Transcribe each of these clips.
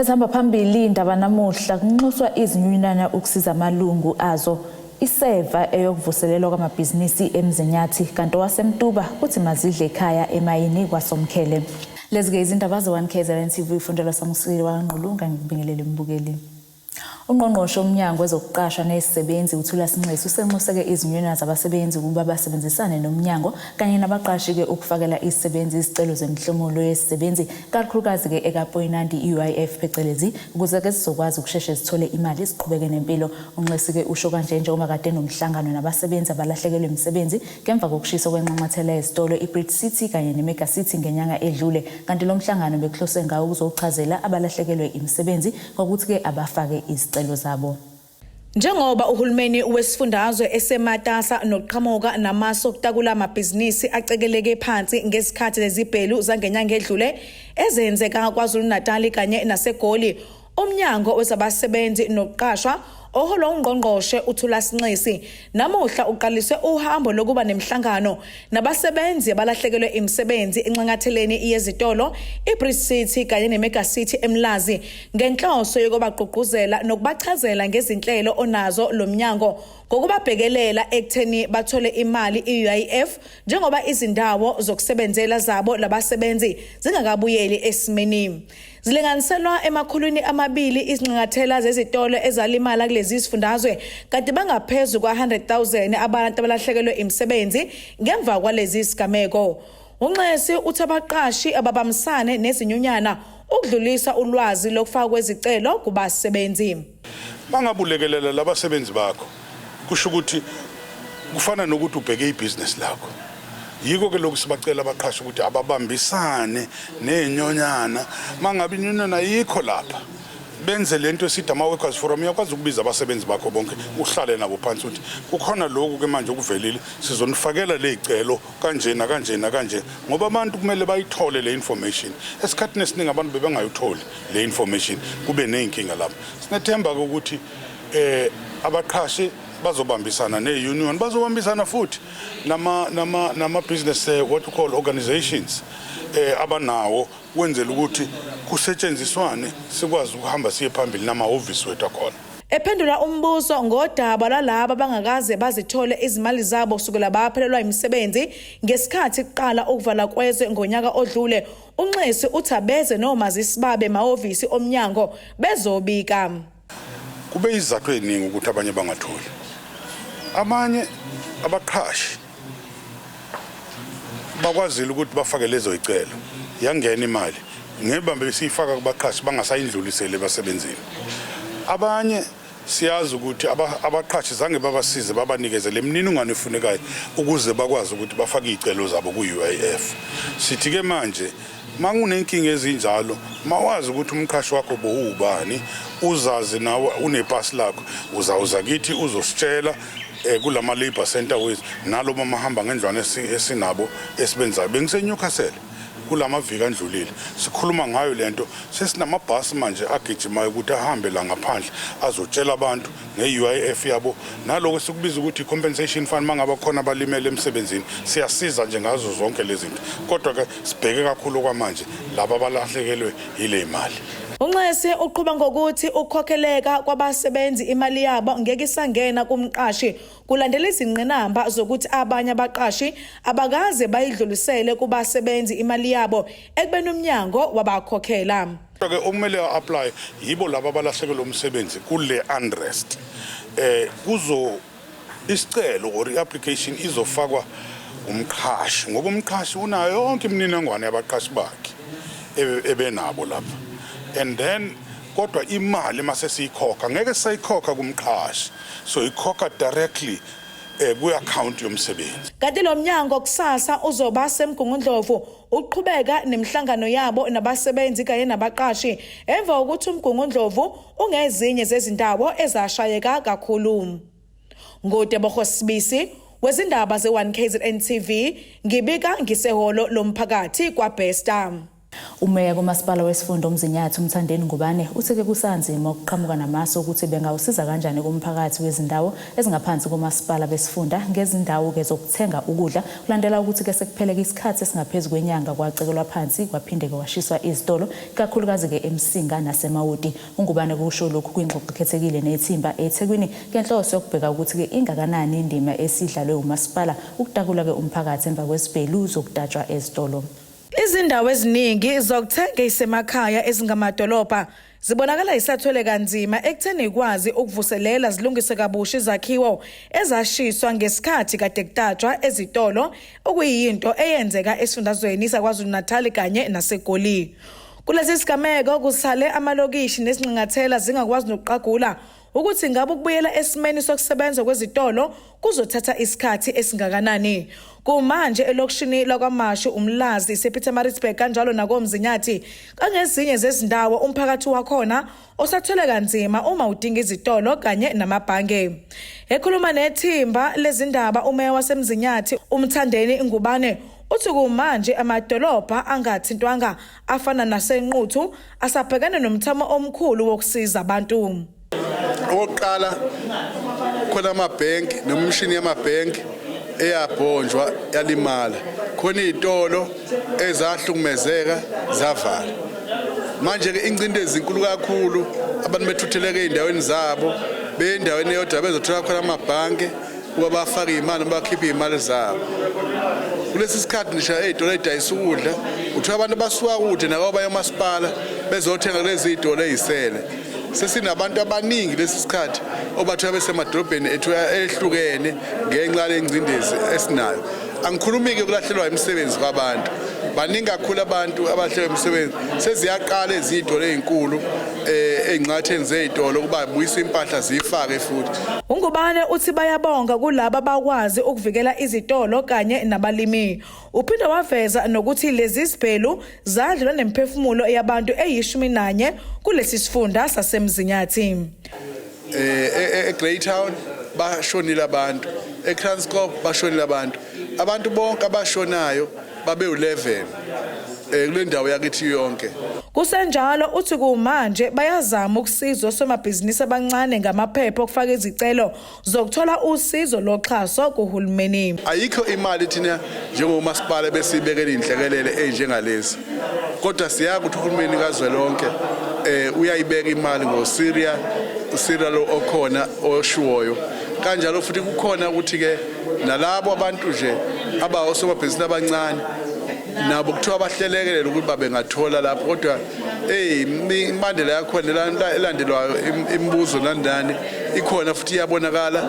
Ezihamba phambili indaba namuhla kunxuswa izinyunyana ukusiza amalungu azo ISEVA eyokuvuselelwa kwamabhizinisi EMZINYATHI kanti OWASEMTUBA kuthi mazidle ekhaya EMAYINI KWASOMKHELE. Lezi-ke izindaba ze-1KZNTV ifundelwa samusili waNgqulunga ngibingelele mbukeli. Ungqongqoshe umnyango wezokuqashwa nezisebenzi uThulasingxesi usenxuseke izinyunyana zabasebenzi ukuba basebenzisane nomnyango kanye nabaqashi-ke ukufakela izisebenzi izicelo zemihlomulo yezisebenzi kakhulukazi-ke ekapoyinandi UIF phecelezi ukuze-ke zizokwazi ukusheshe zithole imali ziqhubeke nempilo. UNxesi-ke usho kanje njengoba kade nomhlangano nabasebenzi abalahlekelwe imisebenzi ngemva kokushiswa kwenxanxathela yezitolo iBridge City kanye neMega City ngenyanga edlule, kanti lo mhlangano bekuhlose ngawo ukuzochazela abalahlekelwe imisebenzi ngokuthi-ke abafake izicelo zabo. Njengoba uhulumeni wesifundazwe esematasa nokuqhamuka namasu okutakula amabhizinisi acekeleke phansi ngesikhathi lezibhelu zangenyanga edlule ezenzeka KwaZulu-Natal kanye naseGoli, umnyango wezabasebenzi nokuqashwa ohola ungqongqoshe uThulasingxesi namuhla uqaliswe uhambo lokuba nemhlangano nabasebenzi abalahlekelwe imisebenzi enxanxatheleni yezitolo iBridge City kanye neMega City eMlazi ngenhloso yokubagqugquzela nokubachazela ngezinhlelo onazo lo mnyango ngokubabhekelela ekutheni bathole imali UIF njengoba izindawo zokusebenzela zabo labasebenzi zingakabuyeli esimeni. Zilinganiselwa emakhulwini amabili izinxanxathela zezitolo ezalimala kulezi sifundazwe kanti bangaphezulu kwa-100,000 abantu abalahlekelwe imisebenzi ngemva kwalezi sigameko. UNxesi uthi abaqashi ababambisane nezinyunyana ukudlulisa ulwazi lokufaka kwezicelo kubasebenzi. Bangabulekelela labasebenzi bakho kusho ukuthi kufana nokuthi ubheke ibusiness lakho. Yiko ke lokhu sibacela abaqhashi ukuthi ababambisane nezinyonyana mangabe inyonyana yikho lapha benze lento esithi ama-workers forum yakwazi ukubiza abasebenzi bakho bonke uhlale nabo phansi ukuthi kukhona lokhu ke manje okuvelile sizonifakela lezicelo kanjena kanjena kanje ngoba abantu kumele bayithole le information. Esikhathini esiningi abantu bebengayitholi le information kube nezinkinga lapha. Sinethemba ukuthi abaqhashi bazobambisana ne-union bazobambisana futhi nama business what you call organizations abanawo wenzela ukuthi kusetshenziswane sikwazi ukuhamba siye phambili namahhovisi wethu akhona. Ephendula umbuzo ngodaba lalabo bangakaze bazithole izimali zabo kusukela baphelelwa imisebenzi ngesikhathi kuqala ukuvala kwezwe ngonyaka odlule, uNxesi uthi abeze nomazisi babe emahhovisi omnyango bezobika. Kube izizathu eziningi ukuthi abanye bangatholi. Abanye abaqhashi bakwazile ukuthi bafake lezo zicelo yangena imali ngebambe besifaka kubaqhashi bangasayindlulisele basebenzini. Abanye siyazi ukuthi abaqhashi zange babasize babanikeze lemininingwane efunekayo ukuze bakwazi ukuthi bafake izicelo zabo ku-UIF. Sithi ke manje mangunenkinga ezinjalo mawazi ukuthi umqhashi wakho boubani uzazi nawe unepasi lakho uzawuza kithi uzositshela kulama labor center ways nalo mahamba ngendlwane esinabo esibenzayo. BengiseNewcastle kulama viki andlulile sikhuluma ngayo lento, sesinamabhasi manje agijimayo ukuthi ahambe la ngaphandle azotshela abantu nge-UIF yabo naloko sikubiza ukuthi compensation fund mangaba khona abalimele emsebenzini siyasiza nje ngazo zonke lezi zinto, kodwa ke sibheke kakhulu kwamanje laba balahlekelwe ile imali. UNxesi uqhuba ngokuthi ukukhokheleka kwabasebenzi imali yabo ngeke isangena kumqashi kulandela izingqinamba zokuthi abanye abaqashi abakaze bayidlulisele kubasebenzi imali yabo ekubeni umnyango wabakhokhela. Ke okumele apply yibo laba abalahlekelwe umsebenzi kule unrest. Kuzo isicelo or application izofakwa umqhashi ngoba umqhashi unayo yonke imininingwane yabaqashi bakhe ebenabo lapha. And then kodwa imali mase siyikhokha ngeke sayikhokha kumqhashi, so ikhokha directly ku-account yomsebenzi. Kanti lo mnyango kusasa uzoba semgungundlovu uqhubeka nemhlangano yabo nabasebenzi kanye nabaqashi emva kokuthi umgungundlovu ungezinye zezindawo ezashayeka kakhulu. Ngodebo Sibisi wezindaba ze-1KZNTV ngibika ngisehholo lomphakathi kwaBesta. Umeya kumasipala wesifunda uMzinyathi uMthandeni Ngubane utheke kusanzima ukuqhamuka namaso ukuthi bengawusiza kanjani kumphakathi wezindawo ezingaphansi kumasipala besifunda ngezindawo ke zokuthenga ukudla kulandela ukuthi ke sekupheleka isikhathi esingaphezulu kwenyanga kwacekelwa phansi kwaphinde kwashiswa izitolo kakhulukazi ke eMsinga naseMawoti. uNgubane kusho lokhu kwingxoxo ekhethekile nethimba eThekwini ngenhloso yokubheka ukuthi ke ingakanani indima esidlalwe umasipala ukutakula ke umphakathi emva kwesibhelu zokudatshwa ezitolo. Izindawo eziningi zokuthenga isemakhaya ezingamadolobha zibonakala isathwele kanzima ekutheni ikwazi ukuvuselela zilungise kabusha izakhiwo ezashiswa ngesikhathi kade kudatshwa ezitolo okuyinto eyenzeka esifundazweni saKwaZulu-Natal kanye naseGoli. Kulesi sigameko kusale amalokishi nesincingathela zingakwazi nokuqagula ukuthi ngabe ukubuyela esimeni sokusebenza kwezitolo kuzothatha isikhathi esingakanani. Kumanje elokishini lakwaMashu uMlazi sePietermaritzburg kanjalo nakoMzinyathi kangezinye zezindawo umphakathi wakhona osathwele kanzima uma udinga izitolo kanye namabhange. Ekhuluma nethimba lezindaba umeya waseMzinyathi uMthandeni Ngubane uthi kumanje amadolobha angathintwanga afana naseNquthu asabhekene nomthamo omkhulu wokusiza abantu. Oqala khona amabhenki nomshini yamabhenki eyabhonjwa yalimala khona izitolo ezahlukumezeka zavala manje ke ingcindezi inkulu kakhulu abantu bethutheleke endaweni zabo bendaweni eyodwa bezothola khona amabhanke ukuba bafake imali bakhiphe imali zabo. Kulesi sikhathi nisha ezitolo ezidayisa ukudla uthola abantu basuka kude nakwabanye amasipala bezothenga lezi zitolo ezisele. Sesinabantu abaningi lesi sikhathi obathola besemadolobheni ethu ehlukene ngenxa yengcindezi esinayo. Angikhulumike ukulahlelwa imisebenzi kwabantu. Baningi kakhulu abantu abahlelwa imisebenzi seziyaqala ezitolo ezinkulu enqatheni zezitolo kuba buyisa impahla zifake futhi. uNgubane uthi bayabonga kulabo abakwazi ukuvikela izitolo kanye nabalimi. Uphinde waveza nokuthi lezi sibhelu zadlula nemphefumulo yabantu eyi11 kulesi sifunda saseMzinyathi. eGreytown bashonile abantu, eTranscorp bashonile abantu. Abantu bonke abashonayo babe u11 kule ndawo yakithi yonke. Kusenjalo uthi kumanje bayazama ukusiza osomabhizinisi abancane ngamaphepha okufaka izicelo zokuthola usizo loxhaso kuhulumeni. Ayikho imali thina njengomasipala besibekela inhlekelele enjengalezi. Kodwa siyazi ukuthi uhulumeni kazwelonke uyayibeka imali ngoSyria lo okhona oshuwoyo. Kanjalo futhi kukhona ukuthi ke nalabo abantu nje abawosomabhizinisi abancane nabo kuthiwa bahlelekele ukuthi babengathola lapho kodwa imandela yakhona elandelwayo imibuzo nandani ikhona futhi iyabonakala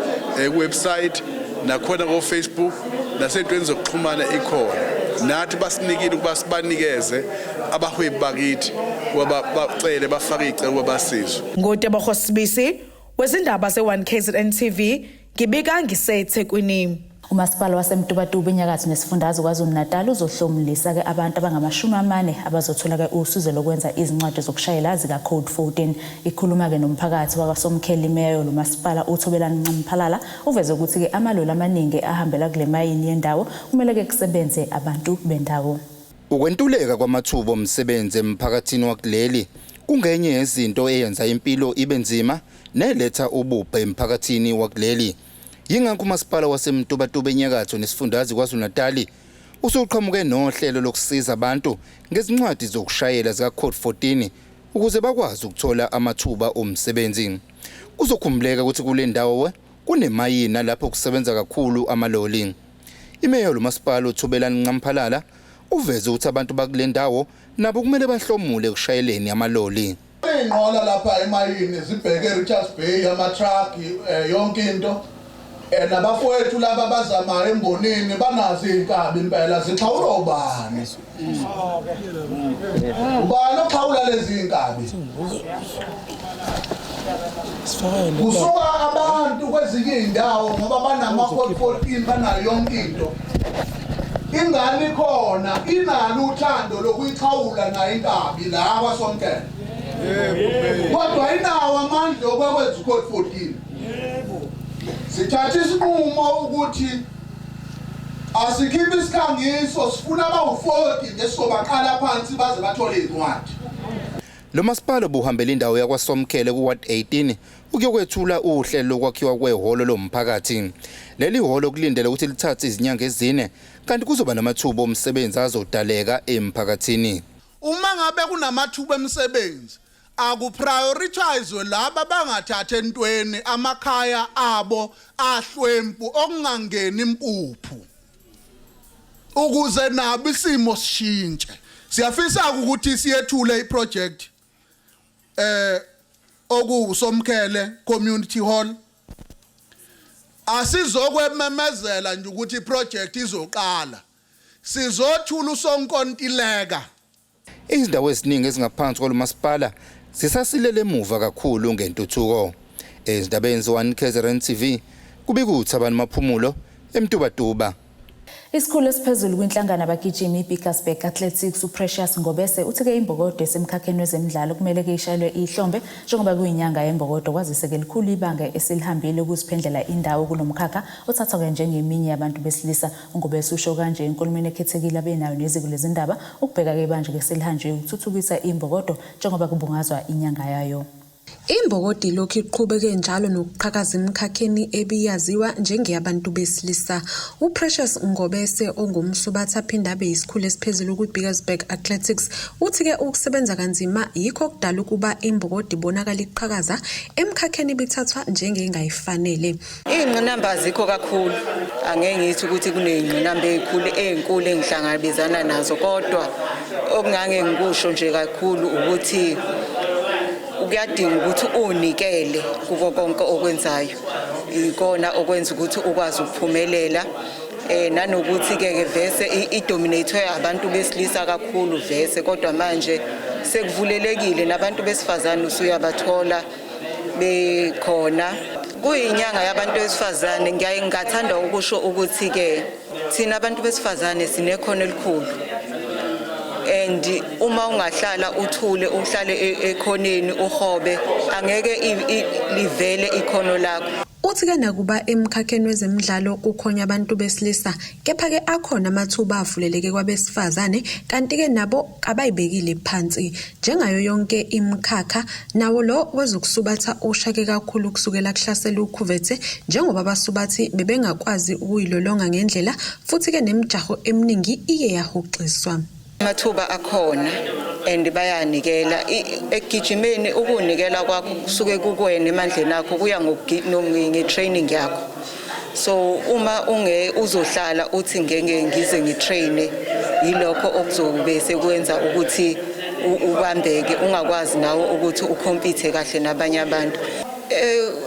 kuwebsite nakhona ku Facebook nasentweni zokuxhumana ikhona. Nathi basinikile ukuba sibanikeze abahwebi bakithi ukuba bacele bafake icebo ukuba basizwe. NgoTebogo wezindaba ze1KZNTV ngibika ngiseThekwini. Umasipala waseMtubatuba enyakatho nesifundazwe KwaZulu-Natal uzohlomulisa ke abantu abangama40 abazothola ke usizo lokwenza izincwadi zokushayela zika Code 14. Ikhuluma ke nomphakathi wakwaSomkhele imeya lomasipala uThobelani Ncamphalala uveze ukuthi ke amaloli amaningi ahambela kule mayini yendawo kumele ke kusebenze abantu bendawo. Ukwentuleka kwamathuba omsebenzi emphakathini wakuleli kungenye yezinto eyenza impilo ibe nzima neletha ububhe emphakathini wakuleli. Yingakho umasipala waseMtubatuba enyakatho nesifundazwe KwaZulu-Natal usuqhamuke nohlelo lokusiza abantu ngezincwadi zokushayela zika Code 14 ukuze bakwazi ukuthola amathuba omsebenzi. Kuzokhumbuleka ukuthi kule ndawo kunemayina lapho kusebenza kakhulu amaloli. Imeya lomasipala uThobelani Ncamphalala uveze ukuthi abantu bakule ndawo nabo kumele bahlomule ukushayeleni amaloli. Inqola lapha emayini zibheke Richards Bay ama-truck yonke into. Nabafowethu laba abazama embonini banazi inkabi impela zixhawula ubani. Ubani oxhawula lezi inkabi? Kusuka abantu kwezinye indawo ngoba banama-Code 14 banayo yonke into. Ingane ikhona inalo uthando lokuyixhawula nayo inkabi la kwaSomkhele. Kodwa inawo amandla okwenza uCode 14. Sithatha isinqumo ukuthi Asikhiphe isikhangiso sifuna abawu-40 ngesobaqala phansi baze bathole incwadi. Lo masipala buhambela indawo yakwaSomkhele ku Ward 18 ukuyokwethula uhlelo lokwakhiwa kwehholo lomphakathi. Leli hholo kulindele ukuthi lithathe izinyanga ezine kanti kuzoba namathuba omsebenzi azodaleka emphakathini. Uma ngabe kunamathuba emsebenzi akuprioritize laba bangathatha entweni amakhaya abo ahlwempu okungangeni impuphu ukuze nabo isimo sishintshe. Siyafisa ukuthi siyethule iproject OWASEMTUBA Community Hall. Asizokwememezela nje ukuthi iproject izoqala. Sizothula usonkontileka. Izindawo eziningi ezingaphansi kwalomasipala sisasilele emuva kakhulu ngentuthuko. Ezindabeni ze-1KZNTV kubikuthi abantu maphumulo eMtubatuba. Isikhulu esiphezulu kwinhlangano abagijimi iBiggasburg Athletics uPrecious Ngobese uthi-ke imbokodo esemkhakheni wezemidlalo kumele ke ishayelwe ihlombe njengoba kuyinyanga yembokodo kwaziseke likhulu ibanga esilihambile ukuziphendlela indawo kulomkhakha othathwa njengeminye yabantu besilisa. uNgobese usho kanje enkulumweni ekhethekile abenayo neziko lezindaba ukubheka ke manje ke selihanjwe ukuthuthukisa imbokodo njengoba kubungazwa inyanga yayo. Imbokodi lokhu iqhubeke njalo nokuqhakaza emkhakheni ebiyaziwa njengeyabantu besilisa. uPrecious Ngobese ongumsubatha aphinda abe isikhulu esiphezulu kwiBiggasburg Athletics uthi-ke ukusebenza kanzima yikho kudala ukuba imbokodi ibonakala iqhakaza emkhakheni bithathwa njengengayifanele. Iy'ngqinamba azikho kakhulu, angeke ngithi ukuthi kuney'ngqinamba ey'nkulu engihlangabezana nazo, kodwa okungange ngikusho nje kakhulu ukuthi kuyadinga ukuthi unikele kuko konke okwenzayo. Ikona okwenza ukuthi ukwazi ukuphumelela. Nanokuthi-ke vese idominate abantu besilisa kakhulu vese, kodwa manje sekuvulelekile nabantu besifazane usuyabathola bekhona. Kuyinyanga yabantu besifazane, ngingathanda ukusho ukuthi-ke thina abantu besifazane sinekhono elikhulu. And uma ungahlala uthule uhlale ekhoneni uhobe angeke livele ikhono lakho. Uthi-ke nakuba emkhakheni wezemidlalo kukhona abantu besilisa kepha-ke akhona amathuba avuleleke kwabesifazane kanti-ke nabo abayibekile phansi. Njengayo yonke imikhakha nawo lo wezokusubatha ushake kakhulu kusukela kuhlasela ukhuvethe njengoba abasubathi bebengakwazi ukuyilolonga ngendlela futhi-ke nemijaho eminingi iye yahoxiswa. Amathuba akhona and bayanikela ekugijimeni. Ukunikela kwakho kusuke kukwena emandleni akho kuya nge-training yakho. So uma uzohlala uthi ngeke ngize ngitraine, yilokho okuzobe sekwenza ukuthi ubambeke ungakwazi nawo ukuthi ukompete kahle nabanye abantu.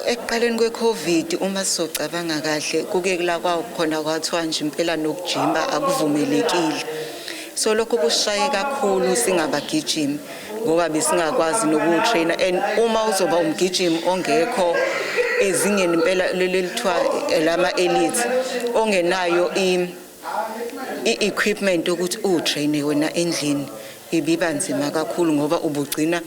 Ekuqaleni kweCovid uma sizocabanga kahle kuke kula kwakhona kwathiwa nje impela nokujima akuvumelekile. So lokho kushaye kakhulu singabagijimi ngoba besingakwazi nokutrainer, and uma uzoba umgijimi ongekho ezingeni impela lelithiwa lama elite ongenayo i-equipment ukuthi utraine wena endlini ibiba nzima kakhulu ngoba ubugcina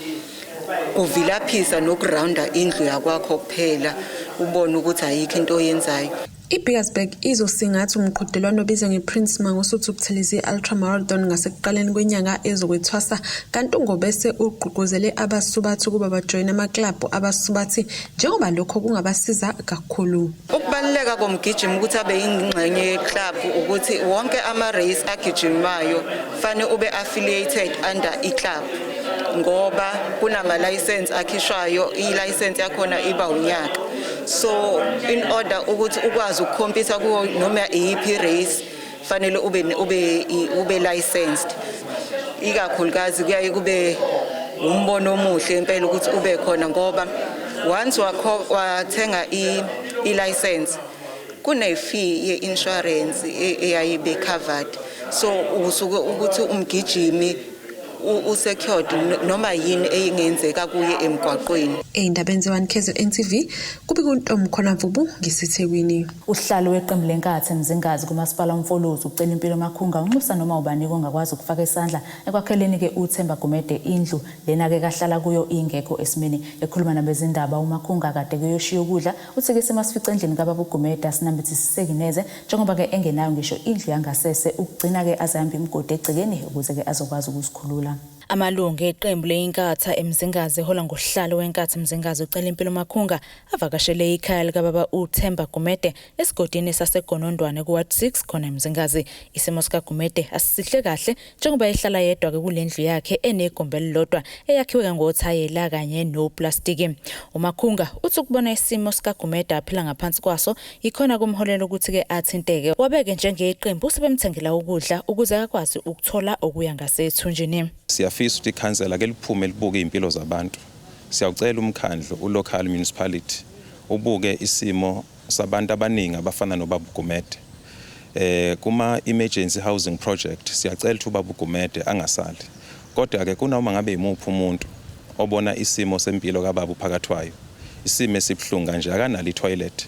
uvilaphisa nokurounda indlu yakwakho kuphela ubone ukuthi ayikho into oyenzayo. iBiggasburg izosingatha umqhudelwano obizwa ngePrince Mangosuthu Buthelezi Ultramarathon ngasekuqaleni kwenyanga ezokwethwasa kanti uNgobese ugqugquzele abasubathi ukuba bajoyine amaklabhu abasubathi njengoba lokho kungabasiza kakhulu. Ukubaluleka komgijimi ukuthi abe yingxenye yeclub ukuthi wonke ama-race agijimayo fanele ube affiliated under iclub ngoba kunama-license akhishwayo, i-license yakhona iba unyaka. So in order ukuthi ukwazi ukukhompitha kuwo noma iyiphi race fanele ube licensed. Ikakhulukazi kuyaye kube umbono omuhle impela ukuthi ube khona ngoba once wathenga i-license kune-fee ye-insurance eyayibe covered. So usuke ukuthi umgijimi usecured noma yini engenzeka kuye emgwaqweni. Ey'ndabeni ze-1KZNTV kubika uNtomo Khonamvubu ngiseThekwini. Uhlalo weqembu lenkathi emzingazi kumasipala umfolozi ucela impilo makhunga unxusa noma ubani ongakwazi ukufaka isandla ekwakheleni ke uThemba Gumede indlu lena ke kahlala kuyo ingekho esimeni. Ekhuluma nabezindaba umakhunga kade kuyoshiya ukudla uthi ke semasifica endlini kababa uGumede asinambithisiseki neze njengoba ke engenayo ngisho indlu yangasese ukugcina ke azihamba imigodi egcekeni ukuze ke azokwazi ukusikhulula. Amalungu eqembu leyinkatha emzingazi ehola ngohlalo wenkatha emzingazi ucela impilo makhunga avakashele ikhaya likababa uThemba Gumede esigodini saseGonondwane kuWard 6 khona emzingazi. Isimo sika Gumede asisihle kahle njengoba ehlala yedwa ke kulendlu yakhe enegumbi elilodwa eyakhiwe ngothayela kanye noplastiki. Umakhunga uthi ukubona isimo sika Gumede aphila ngaphansi kwaso ikhona kumholela ukuthi ke athinteke wabeke njengeqembu sebemthengela ukudla ukuze akwazi ukuthola okuya ngasethunjini. Siyafisa ukuthi ikhansela ke liphume libuke impilo zabantu. Siyawucela umkhandlu ulocal municipality ubuke isimo sabantu abaningi abafana nobaba uGumede. Kuma emergency housing project siyacela ukuthi ubaba uGumede angasali. Kodwa ke kunoma ngabe imuphi umuntu obona isimo sempilo kababa uphakathwayo. Isimo esibhlungu kanje akanali toilet.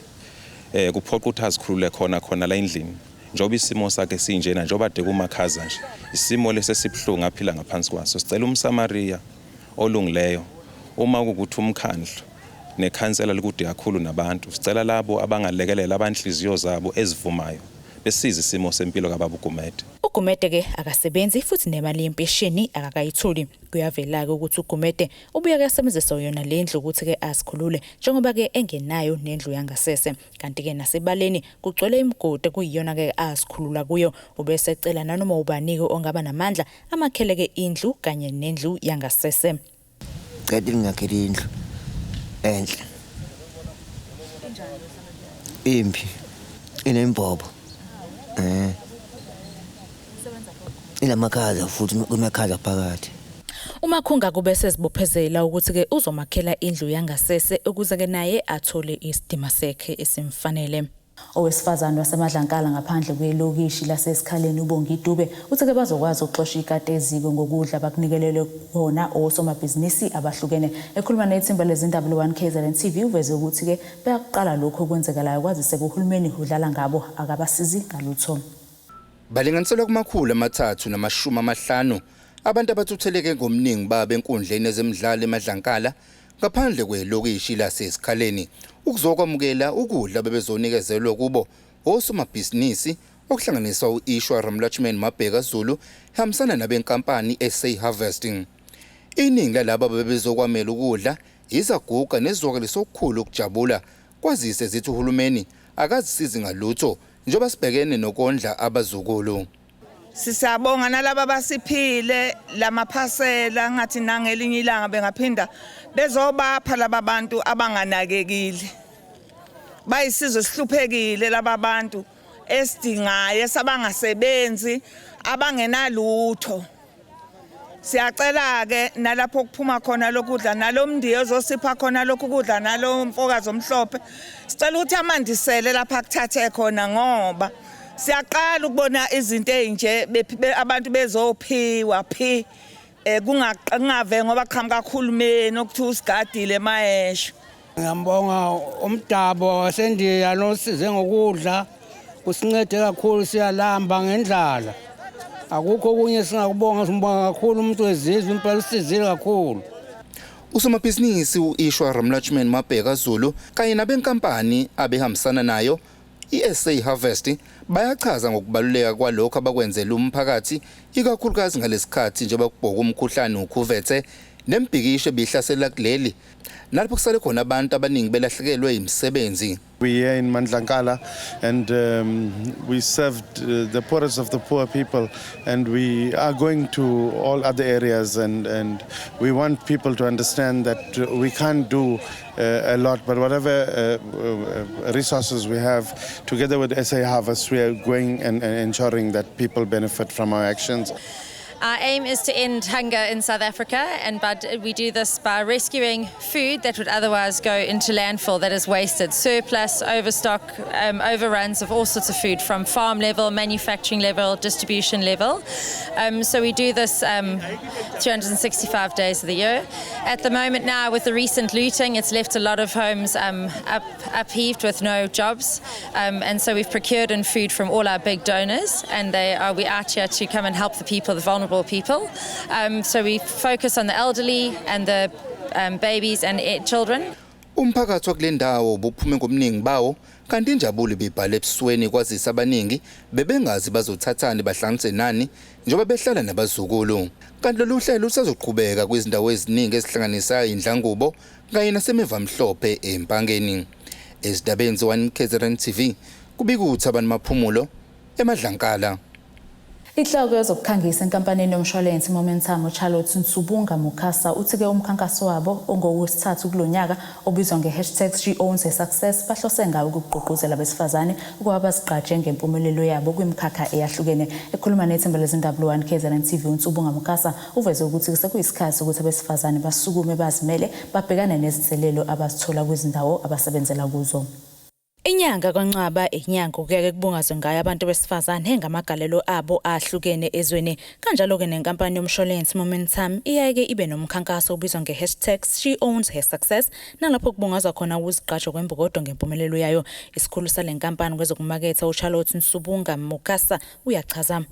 Kuphoqa ukuthi azikhulule khona la endlini. Njoba isimo sakhe sinjena njoba ade kumakhaza nje isimo lesesibhlungu aphila ngaphansi kwaso sicela umsamaria olungileyo uma ukuthi umkhandlu nekhansela likude kakhulu nabantu sicela labo abangalekelela abanhliziyo zabo ezivumayo besiza isimo sempilo kababa uGumede. uGumede ke akasebenzi futhi nemali yempesheni akakayitholi. Kuyavela ke ukuthi uGumede ubuye ke asebenzisa yona lendlu ukuthi ke asikhulule njengoba ke engenayo nendlu yangasese. Kanti ke nasebaleni kugcwele imigodi kuyiyona ke asikhulula kuyo ubese ecela nanoma ubanike ongaba namandla amakhele ke indlu kanye nendlu yangasese. Qedile ngakhela indlu enhle. Impi inembobo. Ilamakhaza futhi kumakhaza phakathi. Umakhunga kube sezibophezela ukuthi ke uzomakhela indlu yangasese ukuze ke naye athole isidima sekhe esimfanele. Owesifazane waseMadlankala ngaphandle kwelokishi lasesikhaleni uBongidube uthi ke bazokwazi ukuxoxa ikati eziko ngokudla bakunikelele khona osomabhizinisi abahlukene. Ekhuluma nethimba lezindaba le1KZNTV uveze ukuthi ke bayaqala lokho okwenzekalayo kwazise kuhulumeni udlala ngabo akabasizi ngalutho. Balinganiselwa kumakhulu ama350 abantu abathutheleke ngomningi babe enkundleni ezemidlalo eMadlankala ngaphandle kwelokishi lasesikhaleni ukuzokwamukela ukudla bebezonikezelwa kubo osomabhizinisi okuhlanganisa uIshwa Ramlachman Mabheka Zulu hamsana nabenkampani SA Harvesting. Iningi lalabo bebezokwamela ukudla izaguga nezokele sokukhulu ukujabula kwazise zithi uhulumeni akazisizi ngalutho njoba sibhekene nokondla abazukulu. Sisabonga nalabo basiphile lamaphasela ngathi nangelinye ilanga bengaphinda bezobapha laba bantu abanganakekile. Bayisizwe sihluphekile laba bantu esidingayo sabangasebenzi abangenalutho. Siyacela ke nalapho kuphuma khona lokudla nalomndiye ozosipha khona lokudla nalomfokazi omhlophe sicela ukuthi amandisele lapha kuthathe khona ngoba siyaqala ukubona izinto ezinje abantu bezophiwa kungave ngoba qhamuka kakhulumeni okuthi usigadile emayesho. Ngiyambonga umdabo wasendiya nosize ngokudla kusincede kakhulu siyalamba ngendlala. Akukho kunye singakubonga simbonga kakhulu umuntu wezizwe impela usizile kakhulu. Usomabhizinisi uIshwa Ramlachman Mabheka Zulu kanye nabenkampani abehambisana nayo iSA Harvest bayachaza ngokubaluleka kwalokho abakwenzela umphakathi ikakhulukazi ngalesikhathi njengoba kubhoka umkhuhlane ukhuvethe nembhikisho bihlasela kuleli nalapho kusale khona abantu abaningi belahlekelwe imisebenzi. We here in Mandlankala and we served the poorest of the poor people, and we are going to all other areas and we want people to understand that we can't do a lot, but whatever resources we have together with SA Harvest, we are going and ensuring that people benefit from our actions. Our aim is to end hunger in South Africa, but we do this by rescuing food that would otherwise go into landfill that is wasted, surplus, overstock, overruns of all sorts of food from farm level, manufacturing level, distribution level. So we do this 365 days of the year. At the moment now, with the recent looting, it's left a lot of homes upheaved with no jobs, and so we've procured in food from all our big donors, and we're out here to come and help the people, the vulnerable people. So we focus on the elderly and the babies and children. Umphakathi wakule ndawo buphume ngomningi bawo kanti injabulo bibhale ebusweni kwazisa abaningi bebengazi bazothathani bahlanganise nani njengoba behlala nabazukulu. Kanti lolu hlelo lusazoqhubeka kwizindawo eziningi ezihlanganisa indlangubo kanye nasemivamhlophe empangeni. Ezidabeni 1KZNTV kubika ukuthi abantu maphumulo eMadlankala. Ihloko yezokukhangisa enkampanini yomshwalensi Momentum uCharlotte Nsubunga Mukasa uthi-ke umkhankaso wabo ongowesithathu kulonyaka obizwa nge#SheOwnsHerSuccess bahlose ngawo ukugqugquzela abesifazane ukuba bazigqaje ngempumelelo yabo kwimikhakha eyahlukene. Ekhuluma nethemba lezindaba 1KZNTV uNsubunga Mukasa uveze ukuthi sekuyisikhathi ukuthi abesifazane basukume bazimele babhekane nezinselelo abazithola kwizindawo abasebenzela kuzo. Inyanga kaNcwaba inyanga kuyake kubungazwe ngayo abantu besifazane ngamagalelo abo ahlukene ezweni. Kanjalo ke nenkampani yomshwalensi Momentum iyake ibe nomkhankaso obizwa nge#SheOwnsHerSuccess nalapho kubungazwa khona ukuzigqaja kwembokodo ngempumelelo yayo. Isikhulu salenkampani kwezokumaketha uCharlotte Nsubunga Mukasa uyachaza.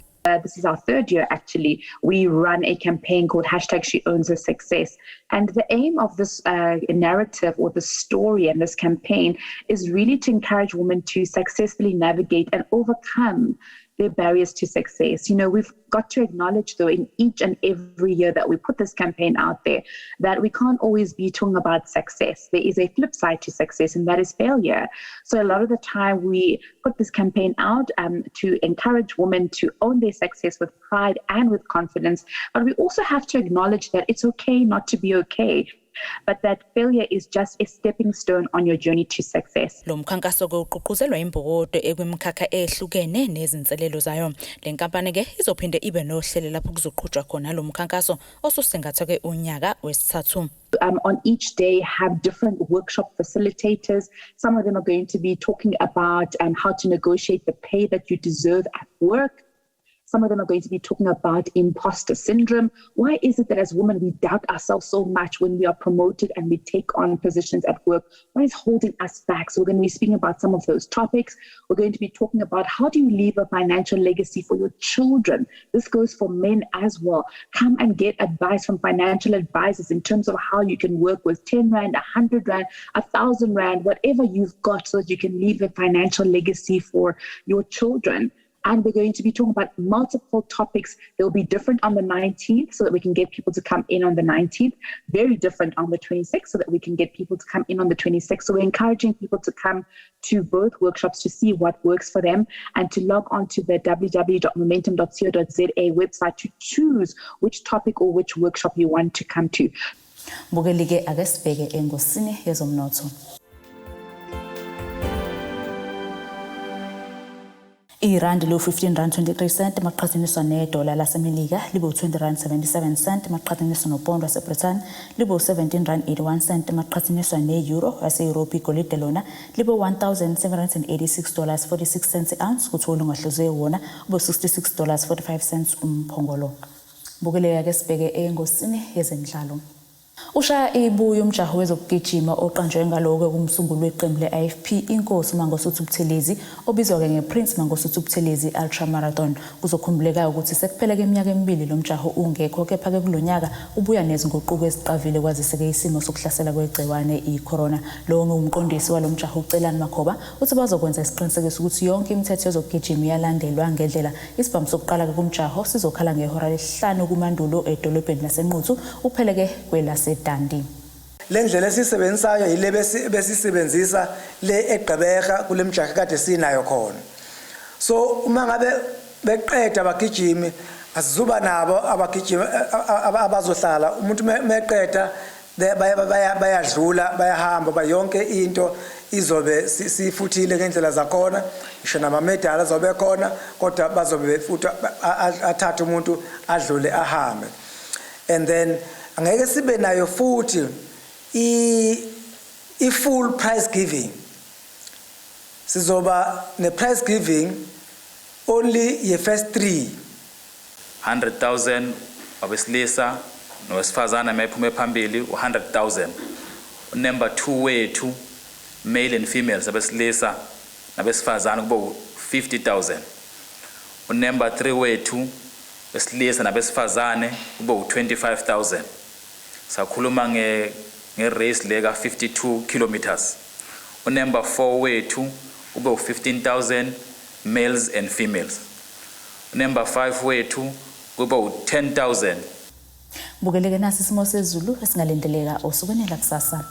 This is our third year, actually. We run a campaign called #SheOwnsHerSuccess. And the aim of this narrative or the story and this campaign is really to encourage women to successfully navigate and overcome their barriers to success. You know, we've got to acknowledge, though, in each and every year that we put this campaign out there, that we can't always be talking about success. There is a flip side to success, and that is failure. So a lot of the time we put this campaign out to encourage women to own their success with pride and with confidence. But we also have to acknowledge that it's okay not to be okay, but that failure is just a stepping stone on your journey to success. Lo mkhankaso uqhuqhuzelwa imbokodo ekwimikhakha ehlukene nezinselelo zayo. Le nkampani ke izophinde ibe nohlelo lapho kuzoqhutshwa khona lo mkhankaso osusengathwe ke unyaka wesithathu. On each day have different workshop facilitators. Some of them are going to be talking about how to negotiate the pay that you deserve at work. Some of them are going to be talking about imposter syndrome. Why is it that as women we doubt ourselves so much when we are promoted and we take on positions at work? What is holding us back? So we're going to be speaking about some of those topics. We're going to be talking about how do you leave a financial legacy for your children? This goes for men as well. Come and get advice from financial advisors in terms of how you can work with 10 Rand, 100 Rand, 1,000 Rand, whatever you've got so that you can leave a financial legacy for your children. And we're going to be talking about multiple topics. They'll be different on the 19th so that we can get people to come in on the 19th. Very different on the 26th so that we can get people to come in on the 26th. So we're encouraging people to come to both workshops to see what works for them and to log on to the www.momentum.co.za website to choose which topic or which workshop you want to come to. Bukelike akesibheke engosini yezomnotho. Irandi lo 15 Rand 23 cent maqhathaniswa nedola laseMelika libo 20 Rand 77 cent maqhathaniswa nopondo waseBritain libo 17 Rand 81 cent maqhathaniswa neeuro yase-Europe igolide lona libo $1,786.46 ounce kuthula ongahluziwe wona ubo $66.45 umphongolo. Bukeleka ke sibheke engosini yezemidlalo. Usha ibuye umjaho wezokugijima oqanjwe ngaloko kumsunguli weqembu le-IFP inkosi Mangosuthu Buthelezi obizwa ke ngePrince Mangosuthu Buthelezi Ultra Marathon. Kuzokhumbuleka ukuthi sekuphela kweminyaka emibili lo mjaho ungekho kepha ke kulonyaka ubuya nezinguquko eziqavile kwaziseke isimo sokuhlasela kwegciwane icorona. Lo ngumqondisi walo mjaho uCelani Makhoba uthi bazokwenza isiqinisekiso ukuthi yonke imithetho yezokugijima iyalandelwa ngendlela. Isibhamu sokuqala ke kumjaho sizokhala ngehora lesihlanu kumandulo edolobheni laseNquthu upheleke kwelase Dandi. Lendlela esisebenzayo ile besisebenzisa le eGqeberha kule mjaho kade sinayo khona. So uma ngabe beqeda abagijimi asizuba nabo abagijimi abazohlala umuntu meqeda bayadlula bayahamba bayonke into izobe sifuthile ngendlela zakhona ngisho namamedala azobe khona kodwa bazobe futhi athatha umuntu adlule ahambe. And then angeke sibe nayo futhi I full prize giving. Sizoba ne prize giving only ye first 3. 100,000 abesilisa nowesifazana mayiphume phambili 100,000. Number 2 wethu male and females abesilisa nabesifazana kuba 50,000. Number 3 wethu besilisa nabesifazane kuba 25,000. Sakhuluma nge-race lega 52 kilometers. Number 4 wethu ube 15,000 males and females. Number 5 wethu kube 10,000. Bukeleke nasi isimo sezulu esingalindeleka osukwini lakusasa.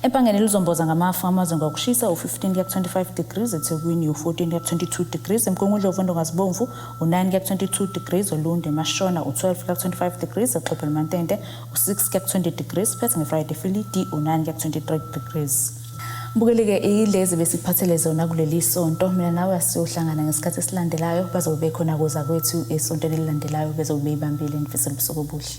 Empangeni luzomboza ngamafu amazwe ngokushisa u15 kuya 25 degrees eThekwini u14 kuya 22 degrees eMkongudlovu ndongazibomvu u9 kuya 22 degrees eLunde eMashona u12 kuya 25 degrees eXhophe Mantende u6 kuya 20 degrees phethe ngeFriday Philidi u9 kuya 23 degrees. Bukeleke ilezi besiphathele zona kuleli sonto mina nawe siyohlangana ngesikhathi esilandelayo bazobe khona kuza kwethu esontweni elilandelayo bezobe ibambile nifisela ubusuku obuhle.